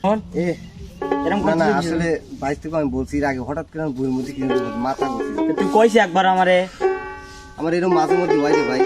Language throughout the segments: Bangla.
না আসলে বাইশ থেকে আমি বলছি আগে হঠাৎ করে বইয়ের মধ্যে কিনে মাথা ঘুরছে। তুই কইছিস একবার আমারে আমার এরকম মাঝে মধ্যে হয় রে ভাই।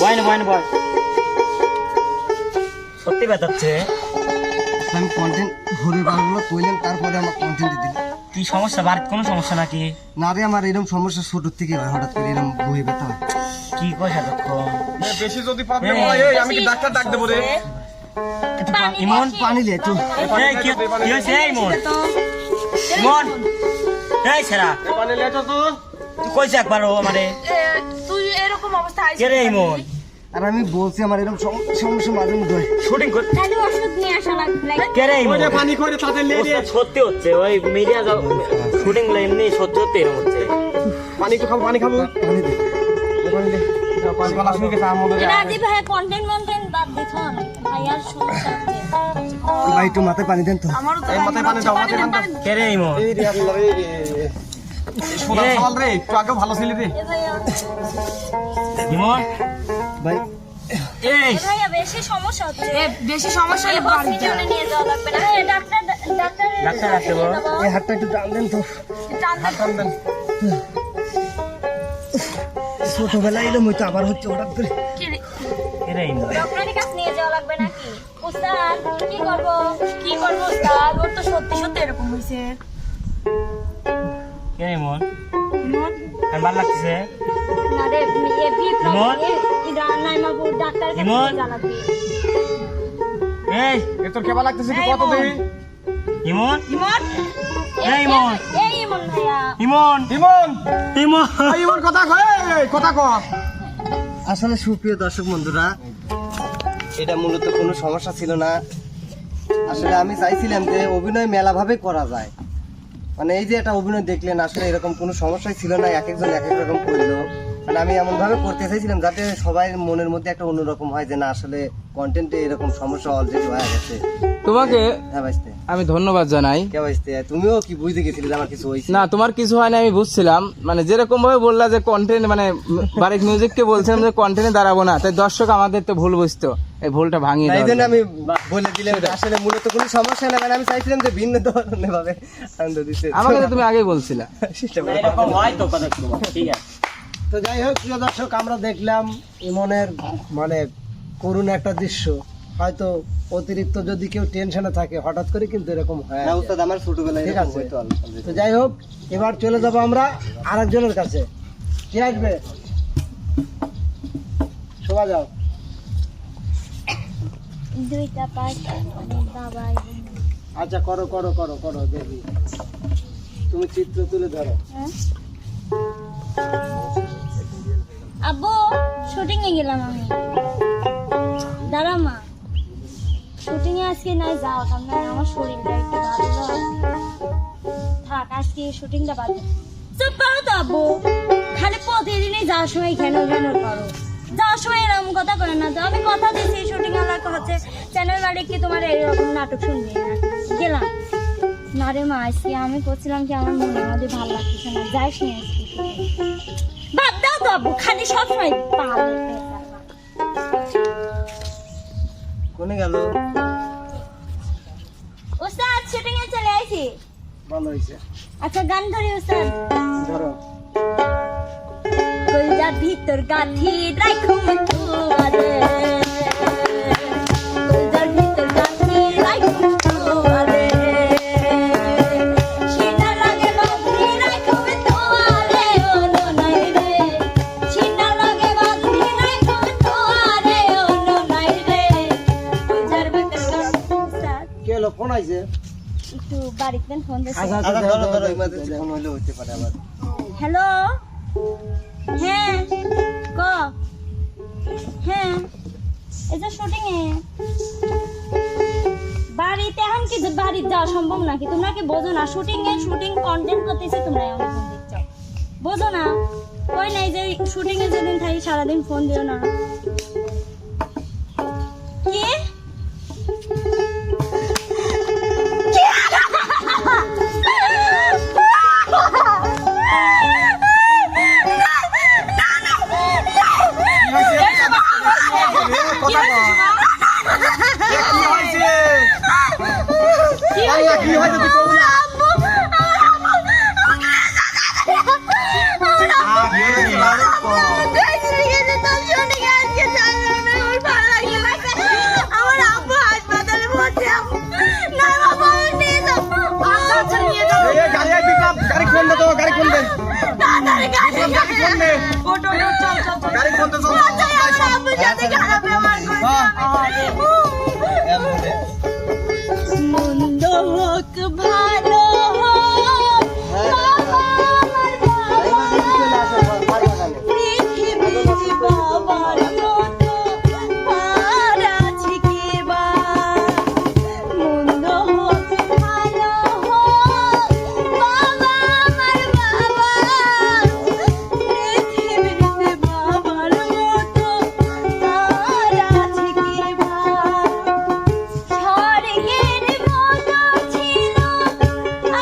বয় না সত্যি বেতাচ্ছে। আমি কন্টেন্ট ঘুরে বারগুলো কইলেন তারপরে আমার কন্টেন্ট দিলেন। কি সমস্যা? বাড়িতে কোনো সমস্যা নাকি? না রে আমার এরকম সমস্যা ছোট থেকে হয়, হঠাৎ করে এরকম বই ব্যথা হয়। কি কইছ এতক্ষণ? বেশি যদি প্রবলেম হয় আমি কি ডাক্তার ডাক দেব রে? ইমন পানি লে একটু। কি হইছে ইমন? ইমন এই ছেড়া পানি লে তো তুই কইছিস একবার আমারে তুই এরকম অবস্থা আইছিস কে রে ইমন? আর আমি বলছি আমার এরকম সমস্যা মাঝে মধ্যে হয়। শুটিং কর তাহলে ওষুধ নিয়ে আসা লাগবে। কে রে ইমন? ওই পানি কইরে তাতে লে রে। সত্যি হচ্ছে ওই মিডিয়া শুটিং গুলো এমনি সত্যি সত্যি এরকম হচ্ছে। পানি তো খাবো, পানি খাবো। পানি দে পানি দে। পানি গলা শুকিয়ে গেছে আমার মধ্যে। রাজি ভাই কন্টেন্ট বাদ দিছন ভাইয়ার সমস্যা হচ্ছে। ভাই একটু মাথায় পানি দেন তো। আমারও তো এই মাথায় পানি দাও, মাথায় পানি দাও। কে রে ইমন? এই রে আল্লাহ রে। সোনা সওয়াল রে, একটু আগে ভালো ছিল রে। এ ভাইয়া ইমন ভাই এই ভাইয়া বেশি সমস্যা হচ্ছে। বেশি সমস্যা হলে হসপিটালে নিয়ে যাওয়া লাগবে না। ডাক্তার আসবে বল। এই হাতটা একটু টান দেন তো। টান দেন। ছোটবেলায় এলাম হয়তো আবার হচ্ছে হঠাৎ করে। কে রে ইমন? ডক্টরের কাছে নিয়ে যাওয়া লাগবে নাকি? উস্তাদ কি করব উস্তাদ? ওর তো সত্যি সত্যি এরকম হইছে। কে রে ইমন? আর ভালো লাগছে? না রে এভি ইমন? ইদান নাই মাবু ডাক্তারের কাছে ইমন? নিয়ে যাওয়া লাগবে। এই এ তোর কেমন লাগতেছে তুই কত দেই? ইমন ইমন এই ইমন এই ইমন ভাইয়া ইমন ইমন, ইমন এই ইমন কথা কয়, কথা ক। আসলে সুপ্রিয় দর্শক বন্ধুরা, এটা মূলত কোনো সমস্যা ছিল না। আসলে আমি চাইছিলাম যে অভিনয় মেলাভাবে করা যায়। মানে এই যে একটা অভিনয় দেখলেন, আসলে এরকম কোনো সমস্যাই ছিল না, এক একজন এক এক রকম করলো। মানে আমি এমন ভাবে করতে চাইছিলাম যাতে সবাই মনের মধ্যে একটা অন্যরকম হয় যে না আসলে কন্টেন্টে এরকম সমস্যা অলরেডি হয়ে গেছে। তোমাকে হ্যাঁ ভাইস্তে, আমি ধন্যবাদ জানাই। কে ভাইস্তে, তুমিও কি বুঝতে গেছিলে যে আমার কিছু হয়েছে? না, তোমার কিছু হয় না, আমি বুঝছিলাম। মানে যেরকম ভাবে বললা যে কন্টেন্ট, মানে বারিক মিউজিককে বলছিলাম যে কন্টেন্টে দাঁড়াবো না, তাই দর্শক আমাদের তো ভুল বুঝতো, এই ভুলটা ভাঙিয়ে তাই দেওয়ার জন্য জন্য। আমি বলে দিলাম যে আসলে মূলত কোনো সমস্যা না, মানে আমি চাইছিলাম যে ভিন্ন ধরনের ভাবে আনন্দ দিতে। আমাকে তো তুমি আগেই বলছিলা। এরকম হয় তো কথা ঠিক আছে। তো যাই হোক প্রিয় দর্শক, আমরা দেখলাম ইমনের মানে করুণ একটা দৃশ্য। হয়তো অতিরিক্ত যদি কেউ টেনশনে থাকে হঠাৎ করে কিন্তু এরকম হয়। না উস্তাদ, আমার ছোটবেলায় ঠিক এরকম আছে। হইতো already। তো যাই হোক, এবার চলে যাব আমরা আরেকজনের কাছে। কে আসবে? শোভা যাও। দুইটা পার্ট বাবা আচ্ছা করো করো করো করো, দেখি তুমি চিত্র তুলে ধরো। আব্বু শুটিং এ গেলাম আমি। দাঁড়া মা, শুটিং এ আজকে নাই যাও, কারণ আমার শরীরটা একটু ভালো না। থাক আজকে শুটিংটা বাদ দে। চুপ করো তো আব্বু, খালি প্রতিদিনই যাওয়ার সময় ঘ্যানো ঘ্যানো করো। যাওয়ার সময় এরকম কথা করে না তো। আমি কথা দিচ্ছি শুটিং এলাকা হচ্ছে চ্যানেল মালিক কি তোমার এরকম নাটক শুনবে না। গেলাম না রে মা, আজকে আমি করছিলাম কি আমার মনের মধ্যে ভালো লাগতেছে না, যাইস নি আজকে। বাদ দাও তো আব্বু, খালি সবসময় পালে কোনে গেল? ওস্তাদ শুটিং এ চলে আইছি। ভালো হয়েছে, আচ্ছা গান ধরি ওস্তাদ। ধরো। কলজার ভিতর গাথি রাখুম তুয়ারে, কলজার ভিতর গাথি রাখুম তুয়ারে, সিনা লাগে বাঁধি রাখুম তুয়ারে, ওলো নাই রে, সিনা লাগে বাঁধি রাখুম তুয়ারে, ওলো নাই রে, কলজার ভিতর গাথি। ওস্তাদ কে হলো? ফোন আইছে? একটু বাড়িতে ফোন দিছে। আচ্ছা আচ্ছা আচ্ছা, ধরো ধরো, ধরো, ইমার্জেন্সি ফোন হইলে হইতে পারে আবার। হ্যালো, হ্যাঁ ক, হ্যাঁ এই যে শুটিং এ বাড়িতে এখন কি বাড়িতে যাওয়া সম্ভব নাকি? তোমরা কি বোঝো না? শুটিং কন্টেন্ট করতেছি, তোমরা এমন ফোন দিচ্ছ, বোঝো না? কই নাই যে শুটিং এ যেদিন থাকি সারাদিন ফোন দিও না। কি কথা ক। কি হইছে? না কি হয়েছে তুই কবি না গাড়ি ফোন দে তো গাড়ি ফোন দে গাড়ি ফোন দে মন্দ হোক ভালো হোক, বাবা আমার বাবা, পৃথিবীর বাবার মতো আর আছে কে বা? মন্দ হোক ভালো হোক, বাবা আমার বাবা, পৃথিবীতে বাবার মতো আর আছে কে বা? স্বর্গের মতো ছিল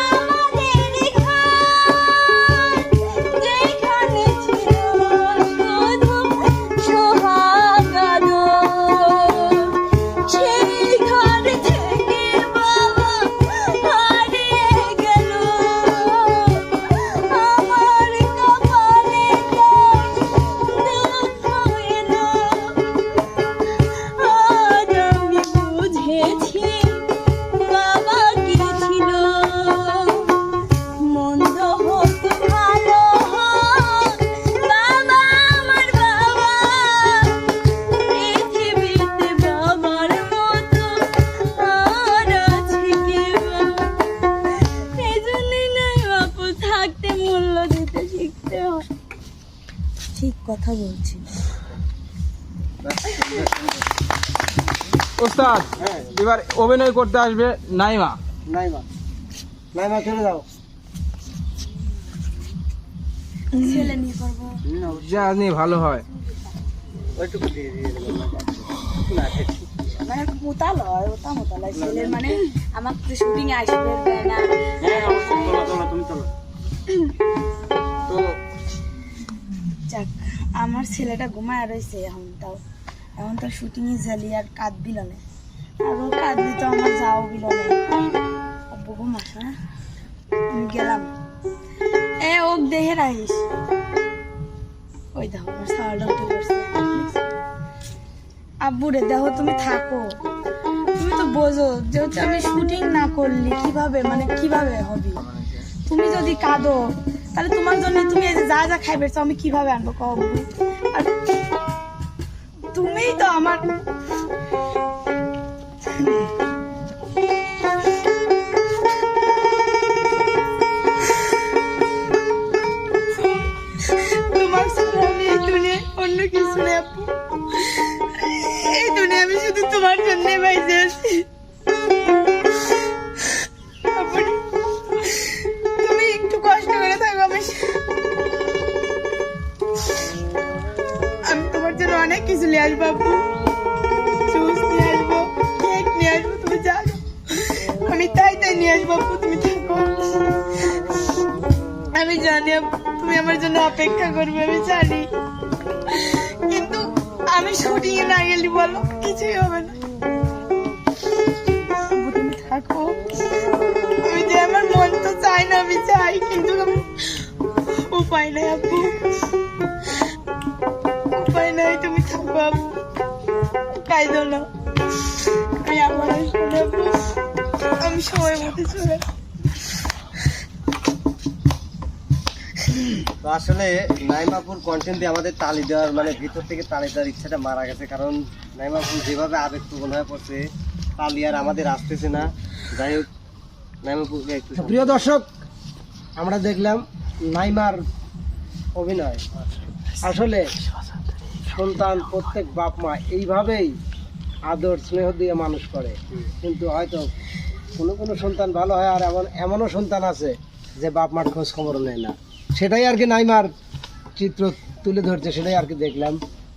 আমাদের ঘর, যেখানে ছিল শুধু সোহাগ আদর। সেই ঘর থেকে বাবা হারিয়ে গেল, আমার কপালে দুঃখ এলো। আজ আমি বুঝেছি বাবা কি ছিল। মন্দ হোক ভালো হোক, বাবা আমার বাবা, পৃথিবীতে বাবার মতো আর আছে কে বা? এই জন্যই নয় বাপু, থাকতে মূল্য দিতে শিখতে হয়। ঠিক কথা বলছি। ওস্তাদ এবার অভিনয় করতে আসবে নাইমা। নাইমা, নাইমা চলে যাও। ছেলে নিয়ে করবো। যা নিয়ে ভালো হয়। ওইটুকু দিয়ে দিয়ে দেবেন না। মানে মোতালয়, ওটা মোতালয় ছেলের মানে আমার তো শুটিং এ আসবে না। হ্যাঁ অবশ্যই তোলো তুমি তোলো। তো যাক, আমার ছেলেটা ঘুমায় রয়েছে এখন, তাও এখন তো শুটিং এ জালি আর কাঁদ বিল না, আর ও কাঁদলি তো আমার যাও বিল না। বহু মাস, হ্যাঁ আমি গেলাম। ওক দেখে রাখিস। ওই দেখো আমার সাওয়ালটা উঠে পড়ছে। আব্বু রে দেখো, তুমি থাকো, তুমি তো বোঝো যেহেতু আমি শুটিং না করলি কিভাবে, মানে কিভাবে হবে? তুমি যদি কাঁদো তাহলে তোমার জন্য তুমি এই যে যা যা খাইবে আমি কিভাবে আনবো কব? আর তুমিই তো আমার তোমার সাথে আমি এই দুনিয়ায় অন্য কিছু নেই আপু। এই দুনিয়া আমি শুধু তোমার জন্য বাইজে আছি। আপু, তুমি একটু কষ্ট করে থাকো। আমি তোমার জন্য অনেক কিছু নিয়ে আসবো আপু, জুস নিয়ে আসবো, কেক নিয়ে আসবো, তুমি জানো আমি তাই তাই নিয়ে আসবো আপু, তুমি থাকো। আমি জানি আপু তুমি আমার জন্য অপেক্ষা করবে, আমি জানি, কিন্তু আমি শুটিং এ না গেলে বলো কিছুই হবে না। আপু তুমি থাকো। আমি যে আমার মন তো চাই না, আমি চাই, কিন্তু আমি উপায় নাই আপু, উপায় নাই। তুমি থাকো আপু, কাইদো না। আমি আবার আসবো না আপু, আমি সময় মতো চলে। তো আসলে নাইমাপুর কন্টেন্ট দিয়ে আমাদের তালি দেওয়ার মানে ভিতর থেকে তালি দেওয়ার ইচ্ছাটা মারা গেছে, কারণ নাইমাপুর যেভাবে আবেগপ্রবণ হয়ে পড়ছে তালি আর আমাদের আসতেছে না। যাই হোক, নাইমাপুরকে একটু প্রিয় দর্শক, আমরা দেখলাম নাইমার অভিনয়। আসলে সন্তান প্রত্যেক বাপ মা এইভাবেই আদর স্নেহ দিয়ে মানুষ করে, কিন্তু হয়তো কোনো কোনো সন্তান ভালো হয়, আর এমনও সন্তান আছে যে বাপ মার খোঁজ খবর নেয় না। সেটাই আর কি নাইমার চিত্র তুলে ধরছে, সেটাই আর কি দেখলাম।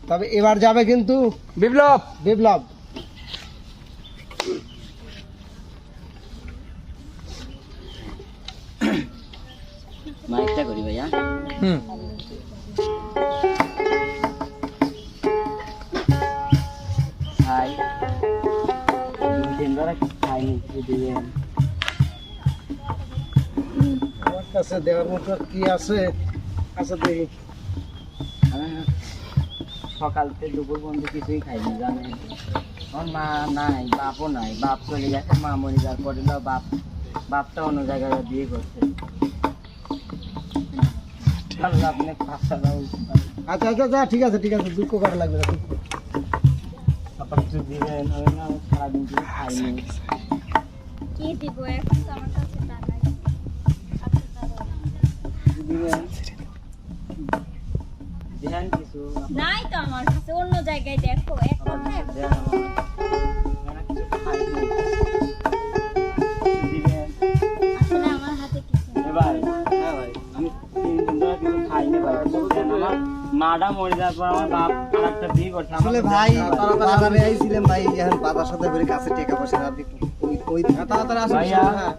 তবে এবার যাবে কিন্তু বিপ্লব। বিপ্লব। মাইকটা করি ভাইয়া। হুম, খাই 2-3 বার খাইনি, কিছু দিবেন। কাছে দেওয়ার মতো আর কি আছে? আচ্ছা দেখি। সকাল থেকে দুপুর পর্যন্ত কিছুই খাইনি জানেন। আমার মা নাই, বাপও নাই, বাপ চলে গেছে, মা মরে যাওয়ার পরে বাপটা অন্য জায়গায় বিয়ে করছে। আল্লাহ আপনি পাঁচটা দাও। আচ্ছা আচ্ছা আচ্ছা, ঠিক আছে ঠিক আছে, দুঃখ করা লাগবে না। আপনার কিছু দিবেন, হবে না? আমি সারাদিন কিছু খাইনি। কি দিব, এখন তো আমার কাছে টাকা নেই। আপনি দাঁড়ান। দিবেন দেন কিছু। নাই তো আমার কাছে, অন্য জায়গায় দেখো। এক কথায় দেন আমার। আমি কিছু খাইনি। দিবেন। আসলে আমার হাতে কিছু নেই। এ ভাই, হ্যাঁ ভাই, আমি 3 দিন ধরে কিছু খাইনি ভাই। দেন আমার মাটা মরে যাওয়ার পর আমার বাপ আরেকটা বিয়ে করছে। আসলে ভাই বাজারে আইছিলাম ভাই, এখন বাজার সাথে করে কাছে টাকা পয়সা না দিই ওই তাড়াতাড়ি আসো। ভাইয়া। হ্যাঁ।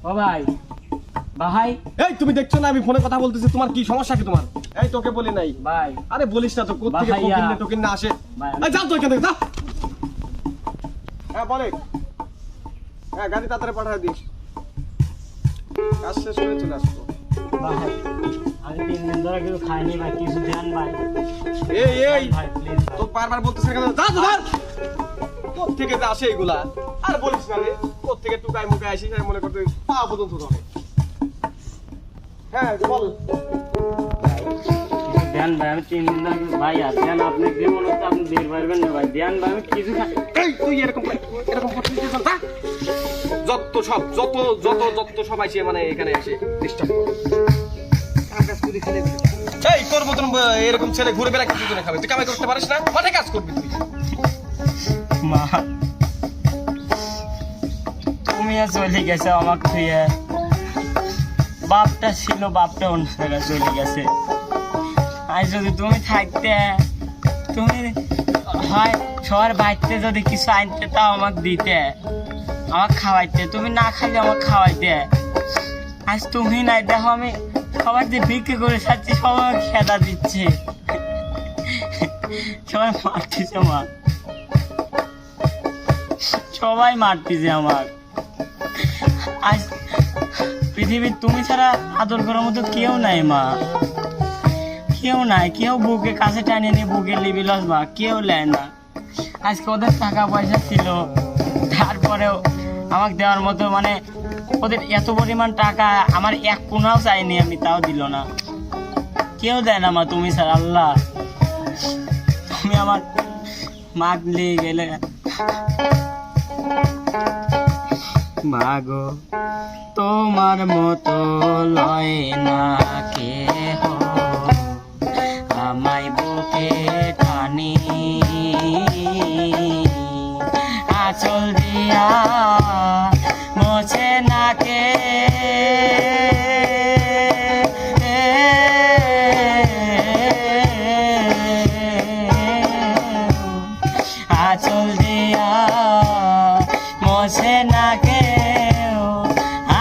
ও ভাই, ভাই, এই তুমি দেখছো না আমি ফোনে কথা বলতেছি, তোমার কি সমস্যা কি তোমার? এই তোকে বলি নাই। ভাই, আরে বলিস না তো, কোত্থেকে ভাইয়া। টোকিন না আসে। ভাই। এই যাও তো এখান থেকে, যা। হ্যাঁ বলে। হ্যাঁ গাড়ি তাড়াতাড়ি পাঠিয়ে দিস, কাজ শেষ করে চলে আসবো। ভাই, আমি 3 দিন ধরে কিছু খাইনি ভাই, কিছু দেন ভাই। এই এই ভাই প্লিজ তো বারবার বলতেছে কেন? যা তো ধর। কোত্থেকে যে আসে এগুলা? আর বলিস না রে, কোত্থেকে টুকাই মুকাই আসিস, আমি মনে করতে পা পর্যন্ত ধরে। হ্যাঁ বল। কিছু দেন ভাই, আমি 3 দিন ধরে কিছু ভাই আর দেন, আপনি যে মনে হচ্ছে আপনি দিতে পারবেন না ভাই, দেন ভাই, আমি কিছু খাই। এই তুই এরকম করছিস কেন? যা। যত সব আসে মানে এখানে এসে ডিস্টার্ব করে। এই তোর মতন এরকম ছেলে ঘুরে বেড়া কিছু জন্য খাবে, তুই কামাই করতে পারিস না, মাঠে কাজ করবি তুই। মা, তুমি আর চলে গেছো আমাকে থুয়ে। বাপটা ছিল, বাপটা অন্য জায়গায় চলে গেছে। আর যদি তুমি থাকতে, তুমি হয় সবার বাড়িতে যদি কিছু আনতে তাও আমাকে দিতে, আমাকে খাওয়াইতে। তুমি না খাইলে আমাকে খাওয়াইতে। আজ তুমি নাই, দেখো আমি সবার যে বিক্রি করে খাচ্ছি সবাই খেদা দিচ্ছে, সবাই মারতেছে আমার, সবাই মারতেছে আমার। আজ পৃথিবীর তুমি ছাড়া আদর করার মতো কেউ নাই মা, কেউ নাই। কেউ বুকে কাছে টানিয়ে নিয়ে বুকে লিবিলাস মা, কেউ নেয় না। আজকে ওদের টাকা পয়সা ছিল, তারপরেও আমাকে দেওয়ার মতো মানে ওদের এত পরিমাণ টাকা আমার 1 কোনাও চাইনি আমি, তাও দিল না। কেউ দেয় না মা তুমি ছাড়া। আল্লাহ তুমি আমার মাগলে গেলে মাগো, তোমার মতো লয় না কেহ, আমায় বুকে টানি আঁচল দিয়া মোছে না কে। আঁচল দিয়া মোছে না কেউ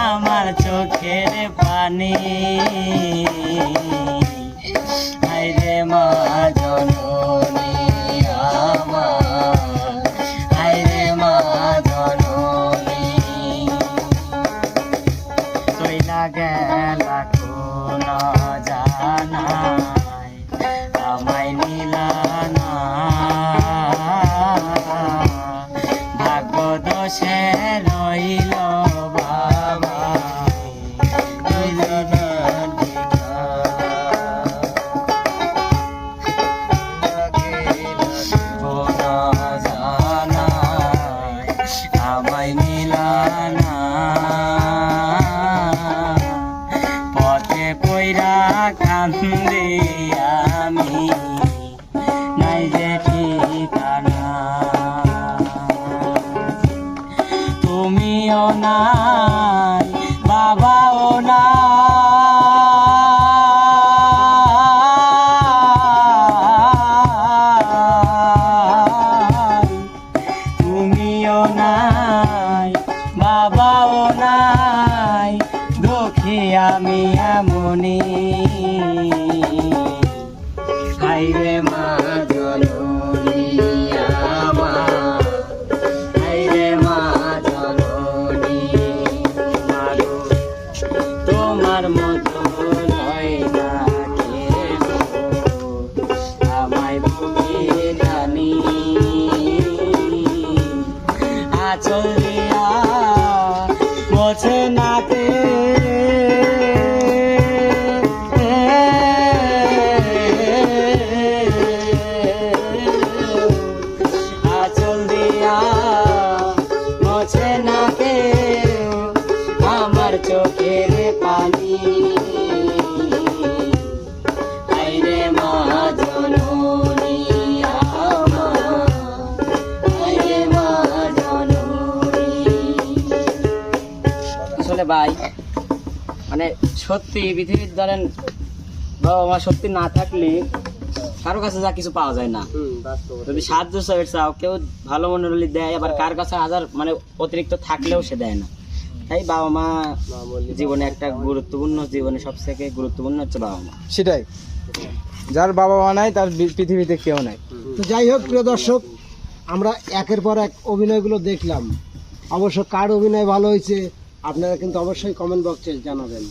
আমার চোখের পানি। হায়রে মা জননী আমার, হায়রে মা জননী, চইলা গেলা কোন জানাই আমায় নিলা না, ভাগ্য দোষে রইল বাবা, রইল না কোন জানাই আমায় নিলা না, পথে পইরা কান্দে আমি, নাই যে ঠিকানা। তুমিও নাই, বাবাও নাই, তুমিও নাই, বাবাও নাই, দুঃখী আমি এমনি। হায়রে মা জননী আমার, হায়রে মা জননী, মাগো তোমার মতো মোছে না কে আঁচল দিয়া মোছে না কে আমার চোখের পানি আইরে মা জননী আমার আইরে মা জননী। আসলে ভাই মানে সত্যি পৃথিবীর ধরেন বাবা মা সত্যি না থাকলে কারো কাছে যা কিছু পাওয়া যায় না। যদি সাহায্য চাও কেউ ভালো মনে হলে দেয়, আবার কার কাছে হাজার মানে অতিরিক্ত থাকলেও সে দেয় না। তাই বাবা মা জীবনে একটা গুরুত্বপূর্ণ, জীবনে সবথেকে গুরুত্বপূর্ণ হচ্ছে বাবা মা। সেটাই, যার বাবা মা নাই তার পৃথিবীতে কেউ নাই। তো যাই হোক প্রিয় দর্শক, আমরা একের পর এক অভিনয়গুলো দেখলাম। অবশ্য কার অভিনয় ভালো হয়েছে আপনারা কিন্তু অবশ্যই কমেন্ট বক্সে জানাবেন।